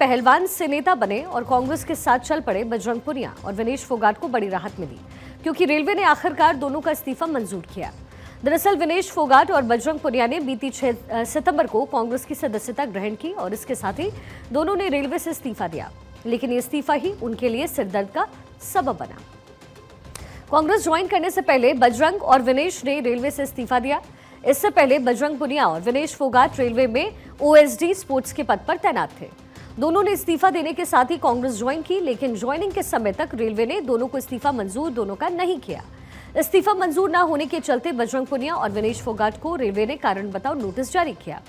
पहलवान से नेता बने और कांग्रेस के साथ चल पड़े बजरंग पुनिया और विनेश फोगाट को बड़ी राहत मिली, क्योंकि रेलवे ने आखिरकार दोनों का इस्तीफा मंजूर किया। दरअसल विनेश फोगाट और बजरंग पुनिया ने बीती 6 सितंबर को कांग्रेस की सदस्यता ग्रहण की और इसके साथ ही दोनों ने रेलवे से इस्तीफा दिया, लेकिन ये इस्तीफा ही उनके लिए सिरदर्द का सबब बना। कांग्रेस ज्वाइन करने से पहले बजरंग और विनेश ने रेलवे से इस्तीफा दिया। इससे पहले बजरंग पुनिया और विनेश फोगाट रेलवे में ओएसडी स्पोर्ट्स के पद पर तैनात थे। दोनों ने इस्तीफा देने के साथ ही कांग्रेस ज्वाइन की, लेकिन ज्वाइनिंग के समय तक रेलवे ने दोनों को इस्तीफा मंजूर दोनों का नहीं किया। इस्तीफा मंजूर न होने के चलते बजरंग पुनिया और विनेश फोगाट को रेलवे ने कारण बताओ नोटिस जारी किया।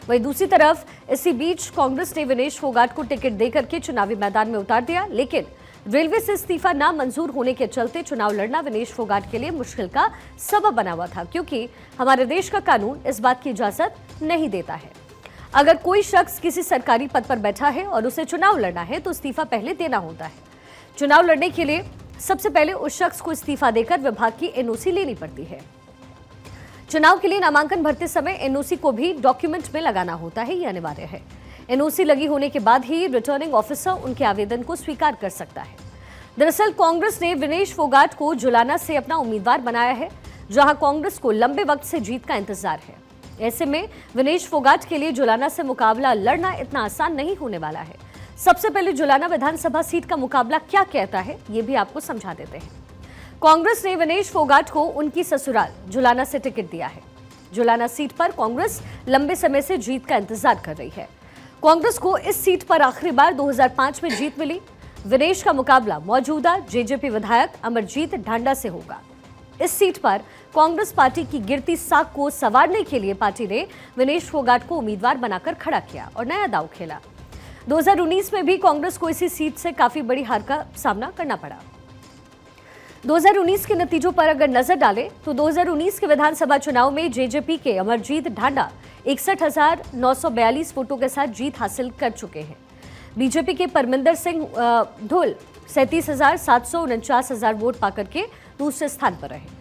वहीं दूसरी तरफ इसी बीच कांग्रेस ने विनेश फोगाट को टिकट देकर के चुनावी मैदान में उतार दिया, लेकिन रेलवे से इस्तीफा ना मंजूर होने के चलते चुनाव लड़ना विनेश फोगाट के लिए मुश्किल का सबब बना हुआ था, क्योंकि हमारे देश का कानून इस बात की इजाजत नहीं देता है। अगर कोई शख्स किसी सरकारी पद पर बैठा है और उसे चुनाव लड़ना है तो इस्तीफा पहले देना होता है। चुनाव लड़ने के लिए सबसे पहले उस शख्स को इस्तीफा देकर विभाग की एनओसी लेनी पड़ती है। चुनाव के लिए नामांकन भरते समय एनओसी को भी डॉक्यूमेंट में लगाना होता है, ये अनिवार्य है। एनओसी लगी होने के बाद ही रिटर्निंग ऑफिसर उनके आवेदन को स्वीकार कर सकता है। दरअसल कांग्रेस ने विनेश फोगाट को जुलाना से अपना उम्मीदवार बनाया है, जहां कांग्रेस को लंबे वक्त से जीत का इंतजार है। ऐसे में विनेश फोगाट के लिए जुलाना से मुकाबला लड़ना इतना आसान नहीं होने वाला है। सबसे पहले जुलाना विधानसभा सीट का मुकाबला क्या कहता है, ये भी आपको समझा देते हैं। कांग्रेस ने विनेश फोगाट को उनकी ससुराल जुलाना से टिकट दिया है। जुलाना सीट पर कांग्रेस लंबे समय से जीत का इंतजार कर रही है। कांग्रेस को इस सीट पर आखिरी बार 2005 में जीत मिली। विनेश का मुकाबला मौजूदा जेजेपी विधायक अमरजीत ढांडा से होगा। इस सीट पर कांग्रेस पार्टी की गिरती साख को संवारने के लिए पार्टी ने विनेश फोगाट को उम्मीदवार बनाकर खड़ा किया और नया दांव खेला। 2019 में भी कांग्रेस को इसी सीट से काफी बड़ी हार का सामना करना पड़ा। 2019 के नतीजों पर अगर नजर डालें तो 2019 के विधानसभा चुनाव में जेजेपी के अमरजीत ढांडा 61,942 वोटों के साथ जीत हासिल कर चुके हैं। बीजेपी के परमिंदर सिंह ढोल 37,749 वोट पाकर के दूसरे स्थान पर रहे।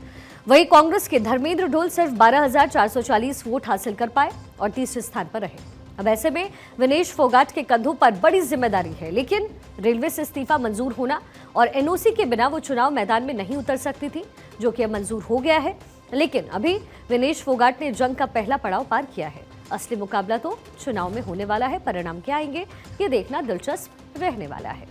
वहीं कांग्रेस के धर्मेंद्र ढोल सिर्फ 12,440 वोट हासिल कर पाए और तीसरे स्थान पर रहे। अब ऐसे में विनेश फोगाट के कंधों पर बड़ी जिम्मेदारी है, लेकिन रेलवे से इस्तीफा मंजूर होना और एनओसी के बिना वो चुनाव मैदान में नहीं उतर सकती थी, जो कि अब मंजूर हो गया है। लेकिन अभी विनेश फोगाट ने जंग का पहला पड़ाव पार किया है। असली मुकाबला तो चुनाव में होने वाला है। परिणाम क्या आएंगे, ये देखना दिलचस्प रहने वाला है।